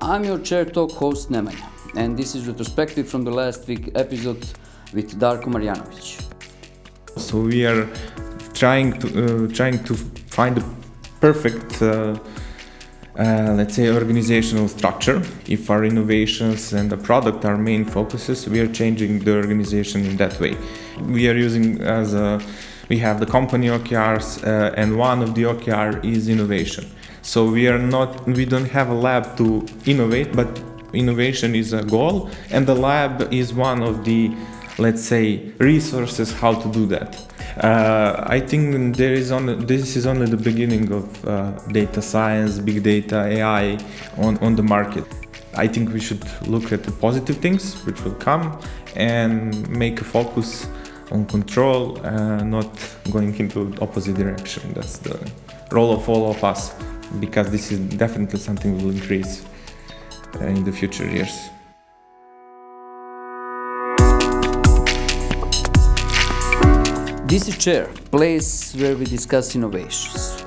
I'm your Chair Talk host Nemanja, and this is retrospective from the last week episode with Darko Marjanovic. So we are trying to find the perfect, let's say, organizational structure. If our innovations and the product are main focuses, we are changing the organization in that way. We are using we have the company OKRs, and one of the OKR is innovation. So we don't have a lab to innovate, but innovation is a goal, and the lab is one of the, let's say, resources how to do that. I think this is only the beginning of data science, big data, AI on the market. I think we should look at the positive things which will come and make a focus on control, not going into the opposite direction. That's the role of all of us, because this is definitely something will increase in the future years. This is Chair, place where we discuss innovations.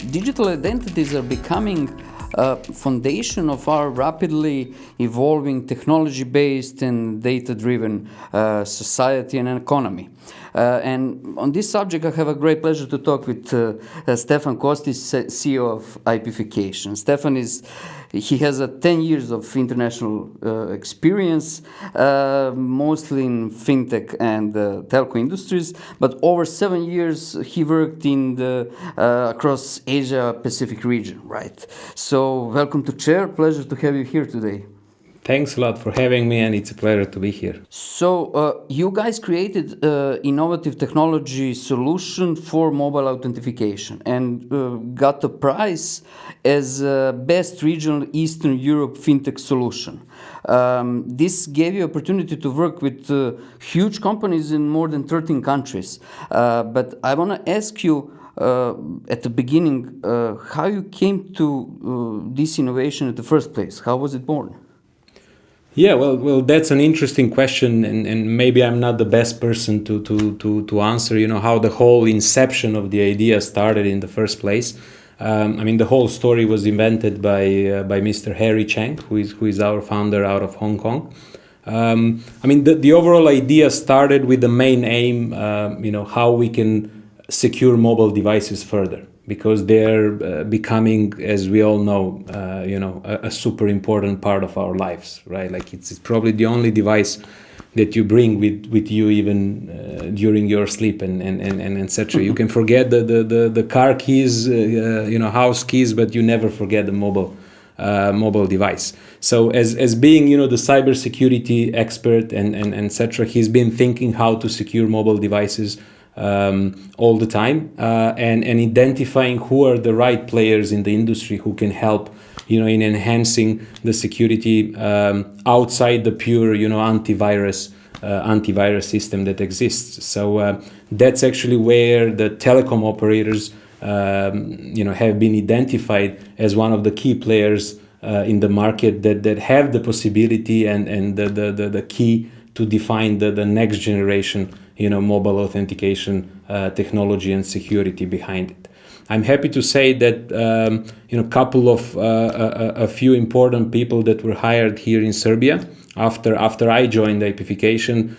Digital identities are becoming a foundation of our rapidly evolving technology-based and data-driven society and economy. And on this subject, I have a great pleasure to talk with Stefan Kostis, CEO of IPification. Stefan he has 10 years of international experience, mostly in fintech and telco industries, but over 7 years he worked in across Asia Pacific region, right? So welcome to Chair, pleasure to have you here today. Thanks a lot for having me, and it's a pleasure to be here. So you guys created an innovative technology solution for mobile authentication and got a prize as best regional Eastern Europe fintech solution. This gave you opportunity to work with huge companies in more than 13 countries. But I want to ask you at the beginning how you came to this innovation in the first place. How was it born? Yeah, well, that's an interesting question, and maybe I'm not the best person to answer. You know, how the whole inception of the idea started in the first place. I mean, the whole story was invented by Mr. Harry Cheng, who is our founder out of Hong Kong. I mean, the overall idea started with the main aim, how we can secure mobile devices further, because they're becoming, as we all know, a super important part of our lives, right? Like it's probably the only device that you bring with you even during your sleep and etc. You can forget the car keys, house keys, but you never forget the mobile device. So as being, the cybersecurity expert and etc., he's been thinking how to secure mobile devices all the time, and identifying who are the right players in the industry who can help, in enhancing the security outside the pure, antivirus system that exists. So that's actually where the telecom operators, have been identified as one of the key players in the market that have the possibility and the key to define the next generation, mobile authentication technology and security behind it. I'm happy to say that a few important people that were hired here in Serbia after I joined IPification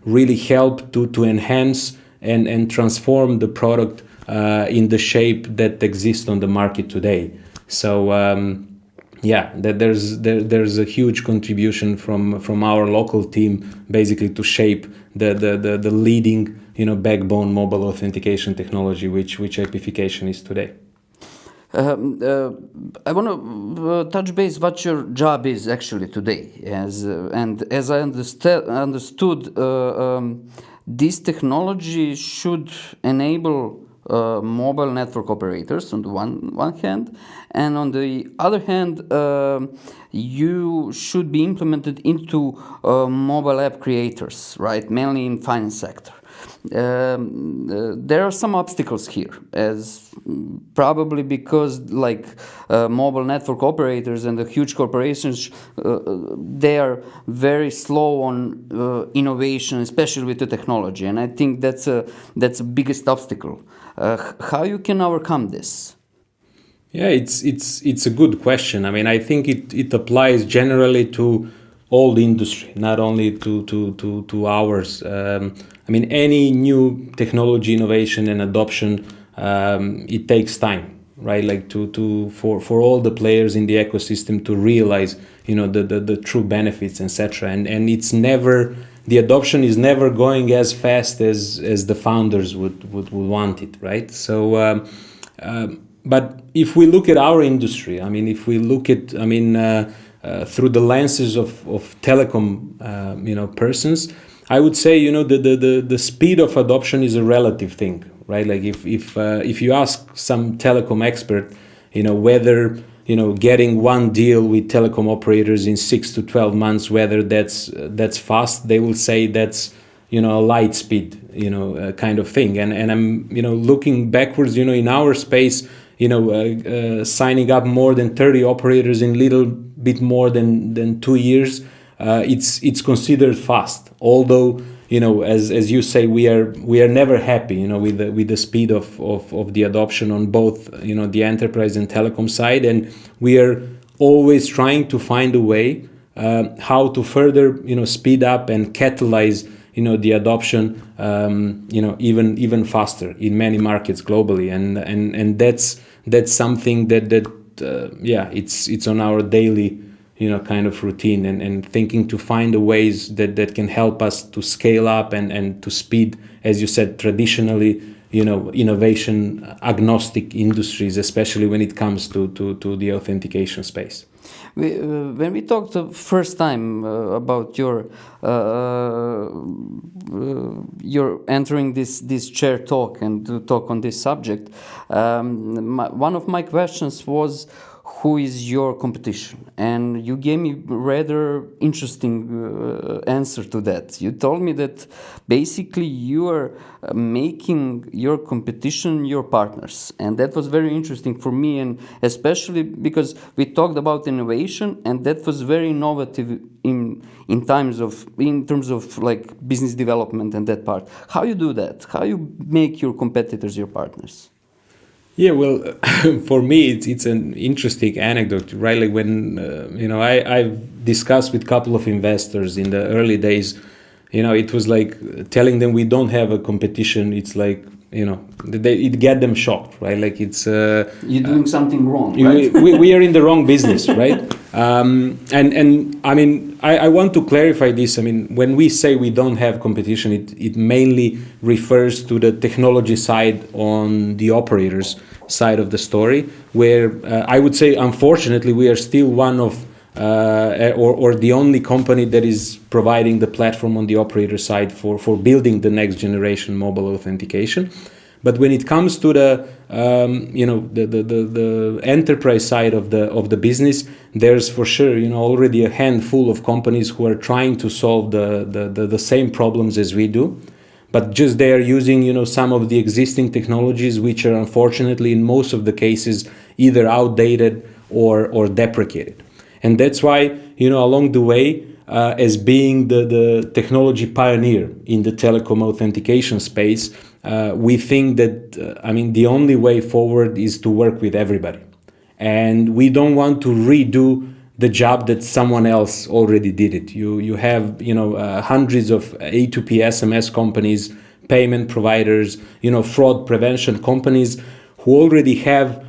really helped to enhance and transform the product in the shape that exists on the market today. So that there's a huge contribution from our local team, basically to shape the leading backbone mobile authentication technology which IPification is today. I want to touch base what your job is actually today, as I understood, this technology should enable mobile network operators on the one hand, and on the other hand, you should be implemented into mobile app creators, right? Mainly in finance sector. There are some obstacles here, as probably because mobile network operators and the huge corporations, they are very slow on innovation, especially with the technology, and I think that's a biggest obstacle. How you can overcome this? Yeah, it's a good question. I mean, I think it applies generally to all the industry, not only to ours. I mean, any new technology innovation and adoption, it takes time, right? Like for all the players in the ecosystem to realize, the true benefits, etc. And it's never, the adoption is never going as fast as the founders would want it, right? So. But if we look at our industry, I mean, if we look at, through the lenses of telecom, persons, I would say, the speed of adoption is a relative thing, right? Like if you ask some telecom expert, whether, getting one deal with telecom operators in 6 to 12 months, whether that's fast, they will say that's, a light speed, kind of thing. And I'm, looking backwards, in our space, signing up more than 30 operators in little bit more than 2 years, it's considered fast. Although, as you say, we are never happy, with the speed of the adoption on both, the enterprise and telecom side, and we are always trying to find a way how to further, speed up and catalyze, the adoption, even faster in many markets globally, and that's something that it's on our daily, kind of routine, and thinking to find the ways that can help us to scale up and to speed, as you said, traditionally, innovation agnostic industries, especially when it comes to the authentication space. When we talked the first time about your entering this chair talk and to talk on this subject, one of my questions was, who is your competition? And you gave me rather interesting answer to that. You told me that basically you are making your competition your partners, and that was very interesting for me, and especially because we talked about innovation, and that was very innovative in terms of like business development and that part. How you do that? How you make your competitors your partners? Yeah, well, for me, it's an interesting anecdote, right? Like when, I've discussed with a couple of investors in the early days, it was like telling them we don't have a competition. It's like, it get them shocked, right? Like it's... You're doing something wrong, right? we are in the wrong business, right? And I mean, I want to clarify this. I mean, when we say we don't have competition, it mainly refers to the technology side on the operators side of the story, where I would say, unfortunately, we are still one of or the only company that is providing the platform on the operator side for building the next generation mobile authentication. But when it comes to the the enterprise side of the business, there's for sure already a handful of companies who are trying to solve the same problems as we do, but just they are using some of the existing technologies, which are unfortunately in most of the cases either outdated or deprecated. And that's why, along the way, as being the technology pioneer in the telecom authentication space, we think that, the only way forward is to work with everybody. And we don't want to redo the job that someone else already did it. You have, hundreds of A2P SMS companies, payment providers, fraud prevention companies who already have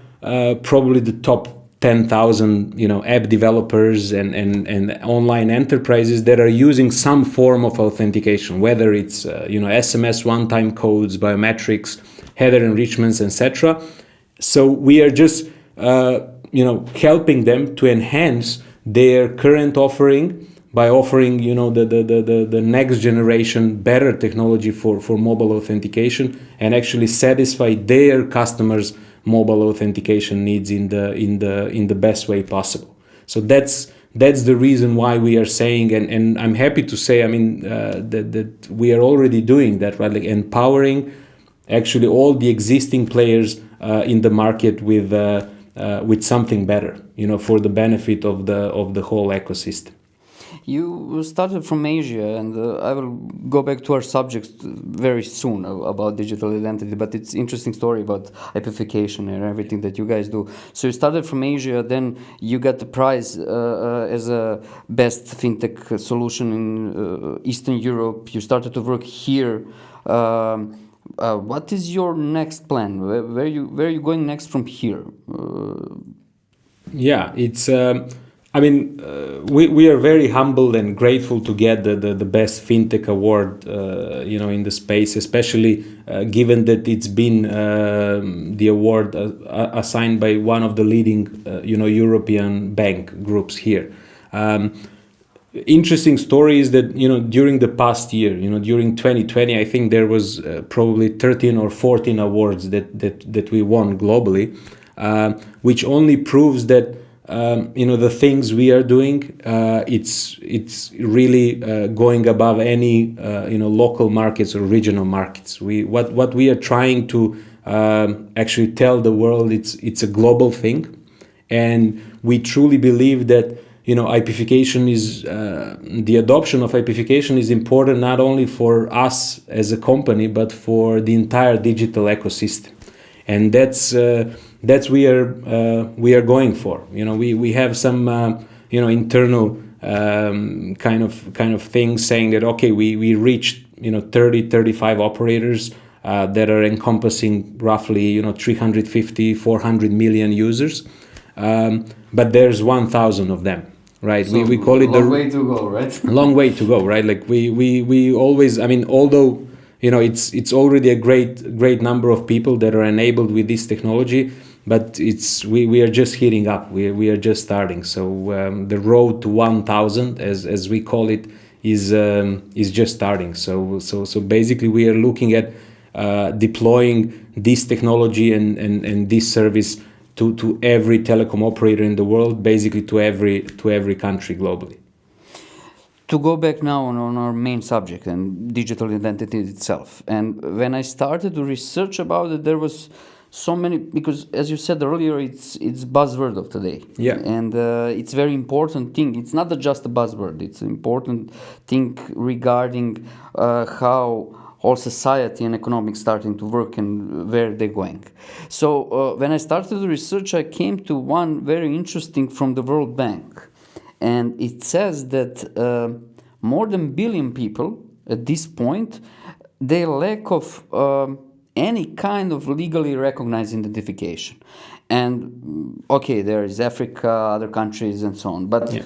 probably the top 10,000 app developers and online enterprises that are using some form of authentication, whether it's SMS one-time codes, biometrics, header enrichments, etc. So we are just helping them to enhance their current offering by offering the next generation better technology for mobile authentication, and actually satisfy their customers' mobile authentication needs in the best way possible. So that's the reason why we are saying, and I'm happy to say, that we are already doing that, right? Like empowering actually all the existing players in the market with something better, for the benefit of the whole ecosystem. You started from Asia, and I will go back to our subject very soon about digital identity. But it's interesting story about hypification and everything that you guys do. So you started from Asia, then you got the prize as a best fintech solution in Eastern Europe. You started to work here. What is your next plan? Where are you going next from here? Yeah, it's. I mean, we are very humbled and grateful to get the best fintech award, in the space, especially given that it's been the award assigned by one of the leading, European bank groups here. Interesting story is that during the past year, during 2020, I think there was probably 13 or 14 awards that we won globally, which only proves that. The things we are doing, it's really going above any local markets or regional markets. What we are trying to actually tell the world, it's a global thing, and we truly believe that hypification is the adoption of hypification is important not only for us as a company but for the entire digital ecosystem, and that's we are going for. We have some internal kind of things saying that okay, we reached 35 operators that are encompassing roughly 350-400 million users, but there's 1,000 of them, right? So we call it long way to go, right? Long way to go, right? Like we always, I mean, although it's already a great number of people that are enabled with this technology, but we are just heating up. We are just starting. So the road to 1,000, as we call it, is just starting. So basically, we are looking at deploying this technology and this service to every telecom operator in the world, basically to every country globally. To go back now on our main subject and digital identity itself, and when I started to research about it, there was so many, because as you said earlier, it's buzzword of today. Yeah. And it's very important thing. It's not just a buzzword. It's an important thing regarding how whole society and economics starting to work and where they're going. So when I started the research, I came to one very interesting from the World Bank. And it says that more than 1 billion people at this point, they lack of any kind of legally recognized identification. And okay, there is Africa, other countries, and so on. But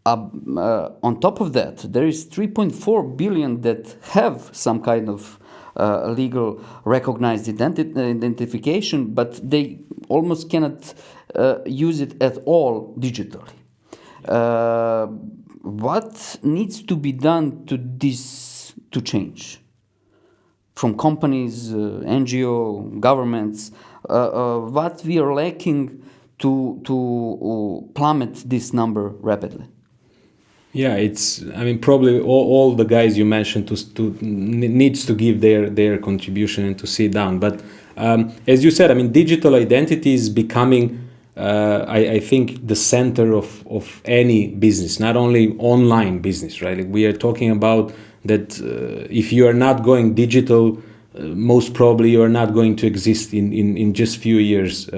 on top of that, there is 3.4 billion that have some kind of legal recognized identification, but they almost cannot use it at all digitally. What needs to be done to this to change? From companies, NGO, governments, what we are lacking to plummet this number rapidly? Yeah, probably all the guys you mentioned needs to give their contribution and to sit down. But as you said, digital identity is becoming, I think, the center of any business, not only online business, right? Like we are talking about that if you are not going digital, most probably you are not going to exist in just few years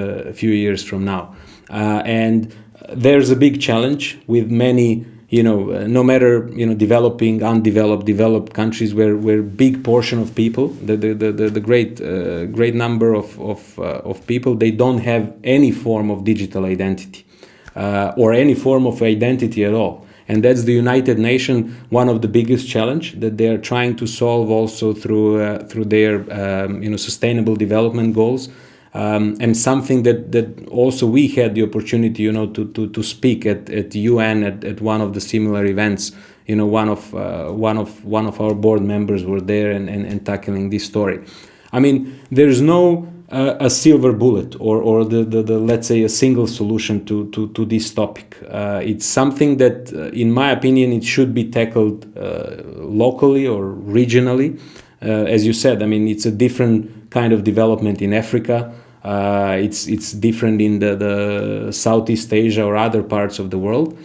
from now. And there's a big challenge with many, no matter developing, undeveloped, developed countries where big portion of people, the great number of people, they don't have any form of digital identity or any form of identity at all. And that's the United Nations, one of the biggest challenge that they are trying to solve also through their sustainable development goals, and something that also we had the opportunity to speak at UN at one of the similar events. One of our board members were there and tackling this story. There's no a silver bullet or the let's say a single solution to this topic. It's something that, in my opinion, it should be tackled locally or regionally. As you said, it's a different kind of development in Africa. It's different in the Southeast Asia or other parts of the world.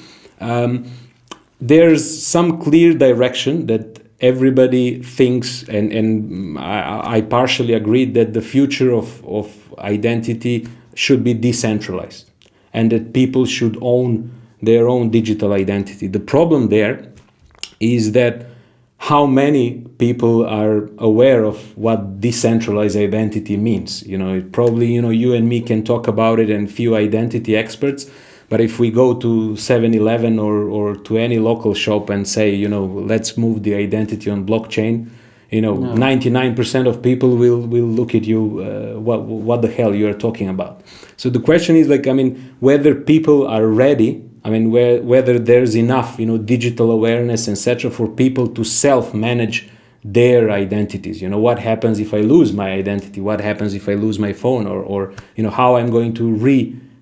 there's some clear direction that everybody thinks, and I partially agree that the future of identity should be decentralized and that people should own their own digital identity. The problem there is that how many people are aware of what decentralized identity means. It probably, you and me can talk about it and few identity experts, but if we go to 7-Eleven or to any local shop and say, let's move the identity on blockchain, 99% of people will look at you, what the hell you are talking about. So the question is whether people are ready. Whether there's enough, digital awareness, etc., for people to self-manage their identities. What happens if I lose my identity? What happens if I lose my phone? Or how I'm going to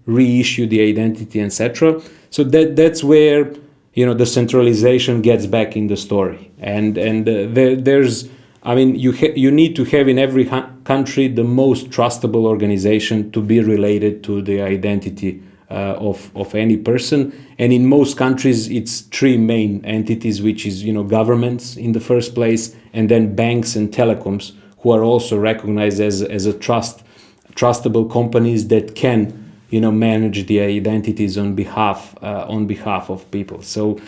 reissue the identity, etc. So that's where, the centralization gets back in the story. And there's, you need to have in every country the most trustable organization to be related to the identity of any person. And in most countries it's three main entities, which is governments in the first place, and then banks and telecoms, who are also recognized as a trustable companies that can manage the identities on behalf of people. So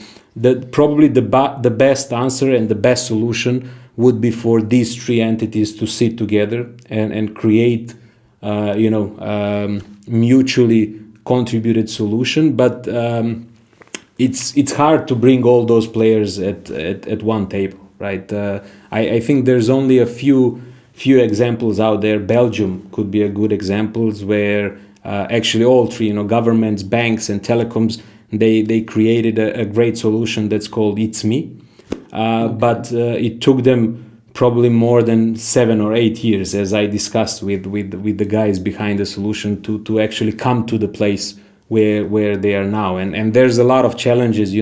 probably the best answer and the best solution would be for these three entities to sit together and create mutually contributed solution, but it's hard to bring all those players at one table, right? I think there's only a few examples out there. Belgium could be a good examples where actually all three, governments, banks, and telecoms, they created a great solution that's called It's Me, but it took them probably more than 7 or 8 years, as I discussed with the guys behind the solution, to actually come to the place where they are now. And there's a lot of challenges,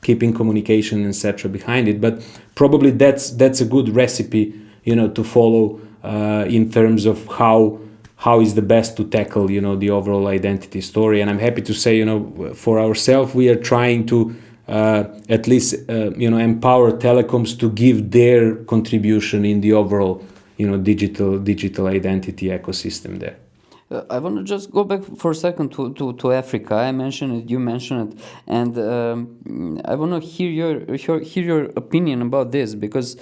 keeping communication, etc. behind it. But probably that's a good recipe, to follow in terms of how is the best to tackle, the overall identity story. And I'm happy to say, for ourselves, we are trying to at least empower telecoms to give their contribution in the overall digital identity ecosystem there. I want to just go back for a second to Africa. I mentioned it, you mentioned it, and I want to hear your opinion about this, because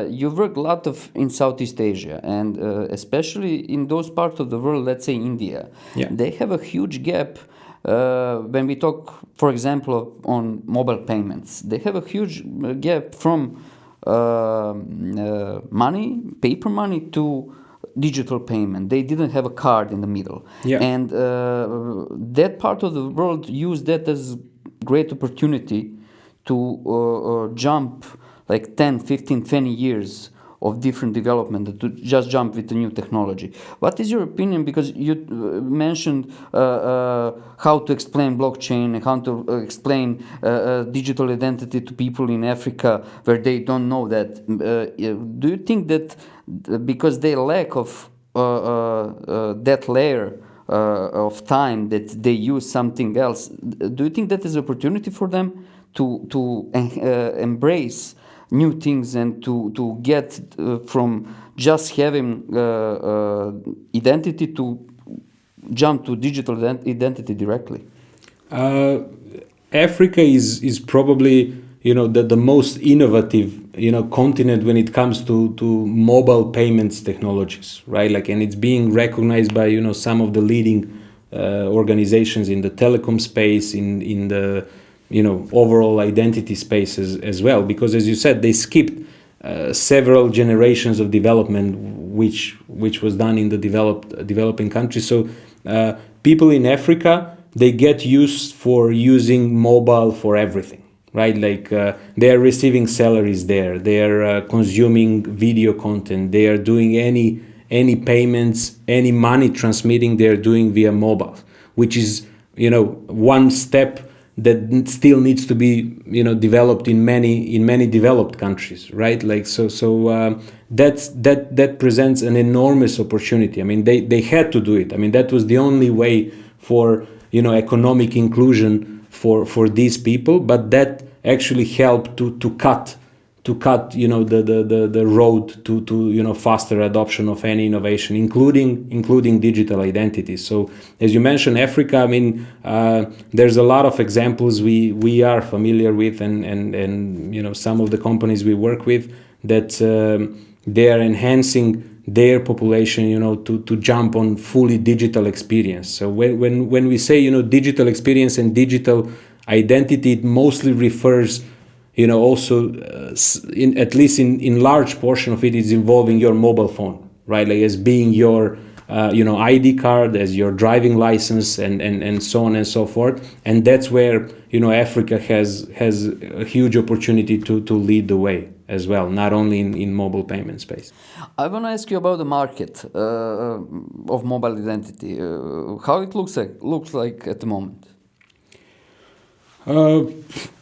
you've worked a lot in Southeast Asia, and especially in those parts of the world, let's say India. Yeah. They have a huge gap. When we talk, for example, on mobile payments, they have a huge gap from paper money, to digital payment. They didn't have a card in the middle. Yeah. And that part of the world used that as great opportunity to jump like 10, 15, 20 years of different development, to just jump with the new technology. What is your opinion? Because you mentioned how to explain blockchain and how to explain digital identity to people in Africa where they don't know that. Do you think that because they lack of that layer of time, that they use something else, do you think that is an opportunity for them to embrace new things and to get from just having identity to jump to digital identity directly? Africa is probably the most innovative continent when it comes to mobile payments technologies, right? And it's being recognized by some of the leading organizations in the telecom space, in the overall identity spaces as well, because as you said, they skipped several generations of development, which was done in the developing countries. So people in Africa, they get used for using mobile for everything, right? They are receiving salaries there, they are consuming video content, they are doing any payments, any money transmitting, they are doing via mobile, which is one step that still needs to be developed in many developed countries, right? That presents an enormous opportunity. They had to do it. That was the only way for economic inclusion for these people, but that actually helped to cut the road to faster adoption of any innovation, including digital identity. So as you mentioned, Africa, I mean, there's a lot of examples we are familiar with, and some of the companies we work with that they are enhancing their population, to jump on fully digital experience. So when we say digital experience and digital identity, it mostly refers also at least in large portion of it is involving your mobile phone, right? Like as being your ID card, as your driving license, and so on and so forth. And that's where Africa has a huge opportunity to lead the way as well, not only in mobile payment space. I want to ask you about the market of mobile identity. How it looks like at the moment?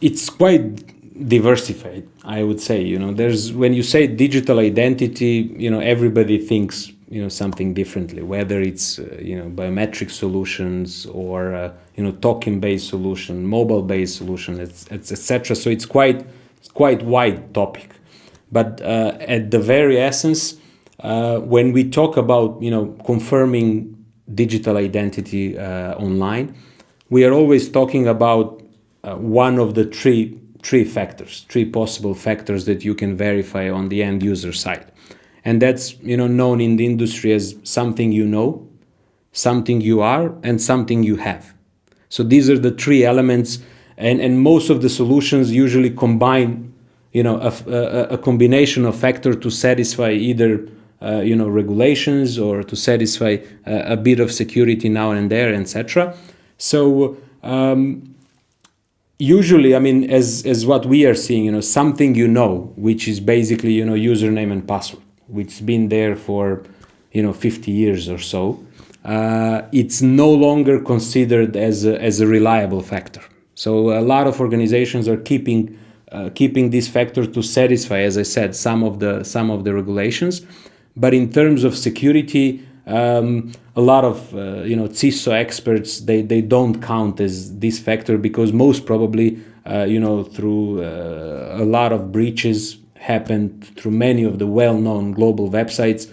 It's quite diversified, I would say. There's, when you say digital identity, everybody thinks something differently, whether it's biometric solutions or token-based solution, mobile-based solution, etc. So it's quite wide topic. But at the very essence, when we talk about confirming digital identity online, we are always talking about one of the three possible factors that you can verify on the end user side. And that's known in the industry as something something you are, and something you have. So these are the three elements, and most of the solutions usually combine a combination of factors to satisfy either regulations or to satisfy a bit of security now and there, etc. So usually, I mean, as what we are seeing, something which is basically username and password, which has been there for 50 years or so, it's no longer considered as a reliable factor. So a lot of organizations are keeping this factor to satisfy, as I said, some of the regulations. But in terms of security, a lot of CISO experts they don't count as this factor, because most probably through a lot of breaches happened through many of the well-known global websites,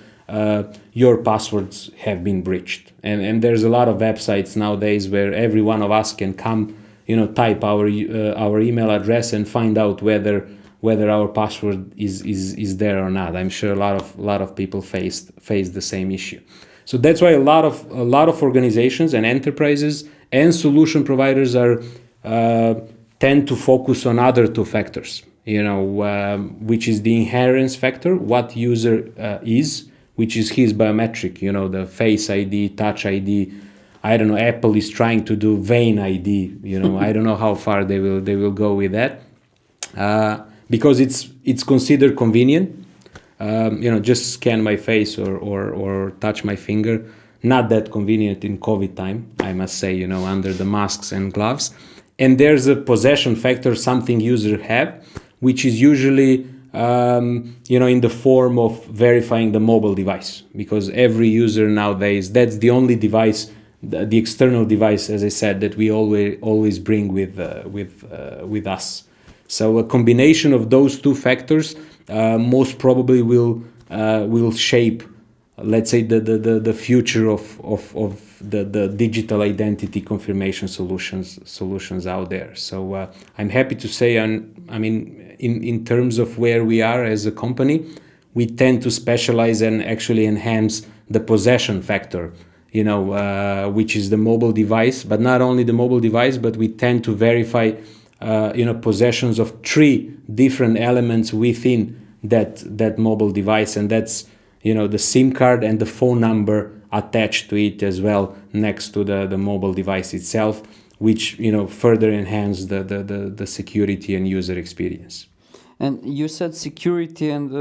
your passwords have been breached, and there's a lot of websites nowadays where every one of us can come, type our email address and find out whether our password is there or not. I'm sure a lot of people face the same issue. So that's why a lot of organizations and enterprises and solution providers tend to focus on other two factors, which is the inherence factor, what user is, which is his biometric, the Face ID, Touch ID. I don't know, Apple is trying to do Vein ID, I don't know how far they will go with that, because it's considered convenient. Just scan my face or touch my finger. Not that convenient in COVID time, I must say, under the masks and gloves. And there's a possession factor, something users have, which is usually, in the form of verifying the mobile device, because every user nowadays, that's the only device, the external device, as I said, that we always bring with us. So a combination of those two factors most probably will shape, let's say, the future of the digital identity confirmation solutions out there. So I'm happy to say, in terms of where we are as a company, we tend to specialize and actually enhance the possession factor, which is the mobile device, but not only the mobile device, but we tend to verify possessions of three different elements within that mobile device, and that's the SIM card and the phone number attached to it as well, next to the mobile device itself, which further enhance the security and user experience. And you said security, and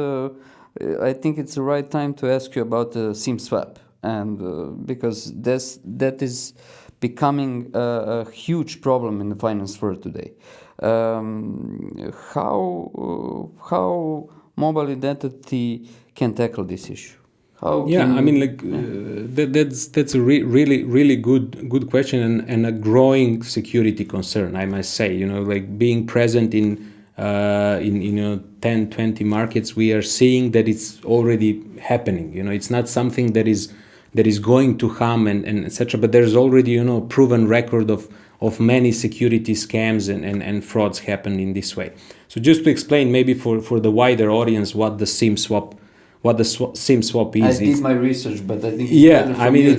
I think it's the right time to ask you about the SIM swap, and because that is becoming a huge problem in the finance world today. How mobile identity can tackle this issue? How Yeah, can I mean, like that's a really good question, and a growing security concern, I must say. You know, like being present in 10, 20 markets, we are seeing that it's already happening. You know, it's not something that is going to come and etc. But there's already proven record of many security scams and frauds happen in this way. So just to explain, maybe for the wider audience, what the SIM swap is. I did my research, but I think it's Yeah, better I for mean you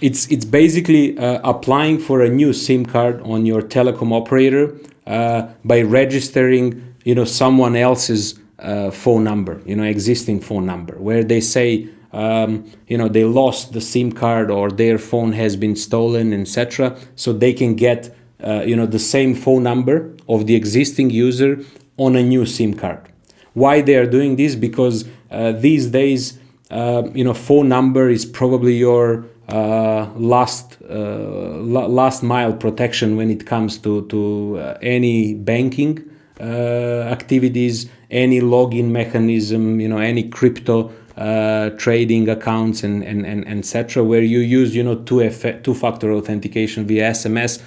it's basically applying for a new SIM card on your telecom operator by registering someone else's phone number, existing phone number, where they say they lost the SIM card or their phone has been stolen, etc. So they can get the same phone number of the existing user on a new SIM card. Why they are doing this? Because these days, phone number is probably your last mile protection when it comes to any banking activities, any login mechanism, any crypto trading accounts and etc. Where you use two-factor authentication via SMS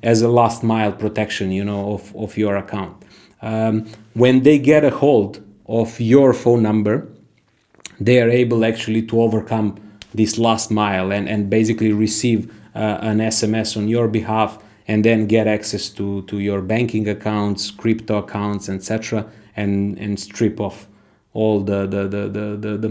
as a last mile protection of your account. When they get a hold of your phone number, they are able actually to overcome this last mile and basically receive an SMS on your behalf, and then get access to your banking accounts, crypto accounts, etc., and strip off all the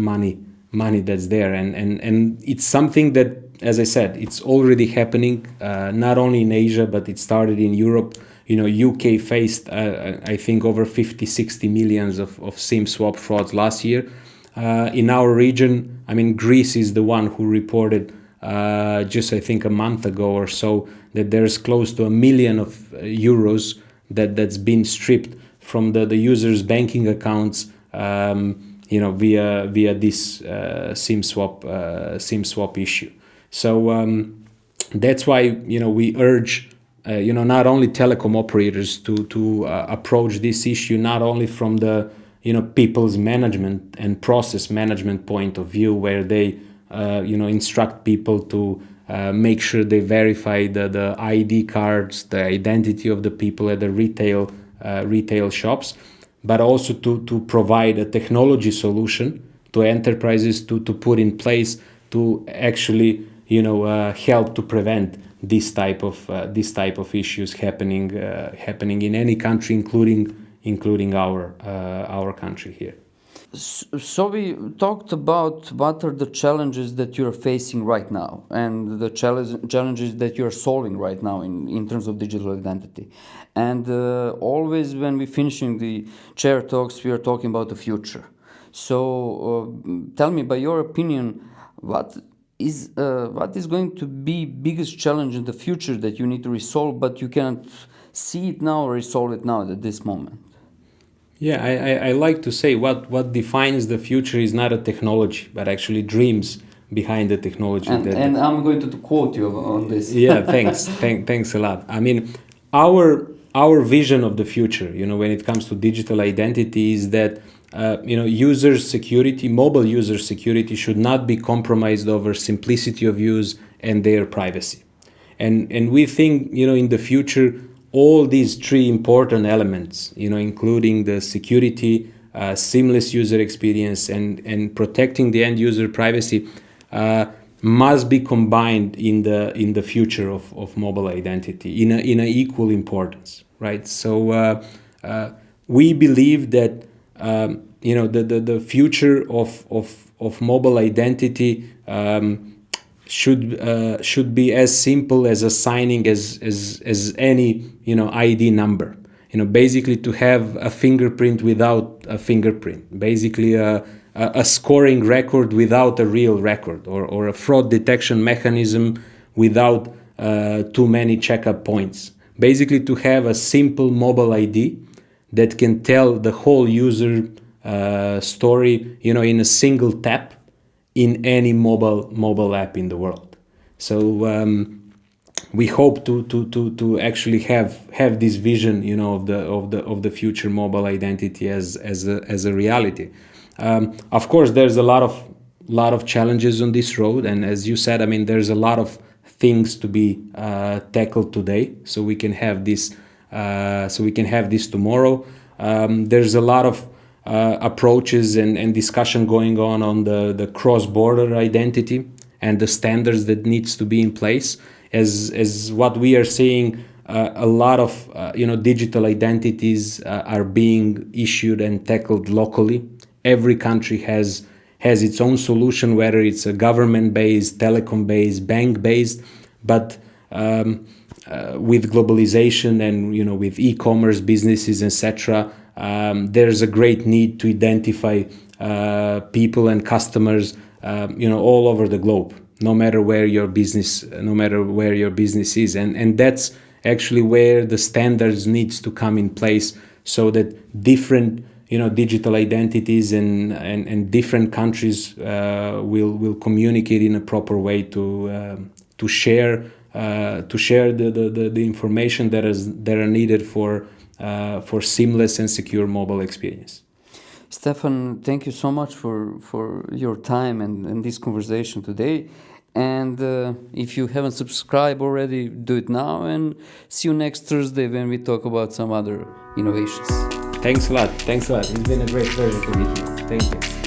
money that's there. And it's something that, as I said, it's already happening, not only in Asia, but it started in Europe. UK faced, I think, over 50-60 millions of SIM swap frauds last year. In our region, I mean, Greece is the one who reported just, I think, a month ago or so, that there's close to €1 million euros that's been stripped from the users' banking accounts, via this SIM swap issue. So that's why we urge not only telecom operators to approach this issue not only from the people's management and process management point of view, where they instruct people to make sure they verify the ID cards, the identity of the people at the retail shops, but also to provide a technology solution to enterprises to put in place to actually help to prevent this type of issues happening in any country, including our country here. So we talked about what are the challenges that you're facing right now and the challenges that you're solving right now in terms of digital identity. And always when we're finishing the chair talks, we are talking about the future. So tell me, by your opinion, what is going to be biggest challenge in the future that you need to resolve, but you cannot see it now or resolve it now at this moment? Yeah, I like to say what defines the future is not a technology, but actually dreams behind the technology. And I'm going to quote you on this. Yeah, thanks a lot. I mean, our vision of the future, when it comes to digital identity, is that user security, mobile user security, should not be compromised over simplicity of use and their privacy. And we think, in the future, all these three important elements, including the security, seamless user experience, and protecting the end user privacy, must be combined in the future of mobile identity in a equal importance, right? So we believe that the future of mobile identity should be as simple as assigning as any ID number. Basically to have a fingerprint without a fingerprint. Basically a scoring record without a real record, or a fraud detection mechanism without too many checkup points. Basically to have a simple mobile ID that can tell the whole user story, in a single tap, in any mobile app in the world. So we hope to actually have this vision, of the future mobile identity as a reality. Of course, there's a lot of challenges on this road, and as you said, I mean, there's a lot of things to be tackled today, so we can have this. So we can have this tomorrow. There's a lot of approaches and discussion going on the cross-border identity and the standards that needs to be in place. As what we are seeing, a lot of digital identities are being issued and tackled locally. Every country has its own solution, whether it's a government-based, telecom-based, bank-based, but with globalization and with e-commerce businesses, etc., there's a great need to identify people and customers all over the globe, no matter where your business is, and that's actually where the standards needs to come in place, so that different digital identities and different countries will communicate in a proper way to share the information that are needed for seamless and secure mobile experience. Stefan, thank you so much for your time and this conversation today. And if you haven't subscribed already, do it now, and see you next Thursday when we talk about some other innovations. Thanks a lot. It's been a great pleasure to be here. Thank you.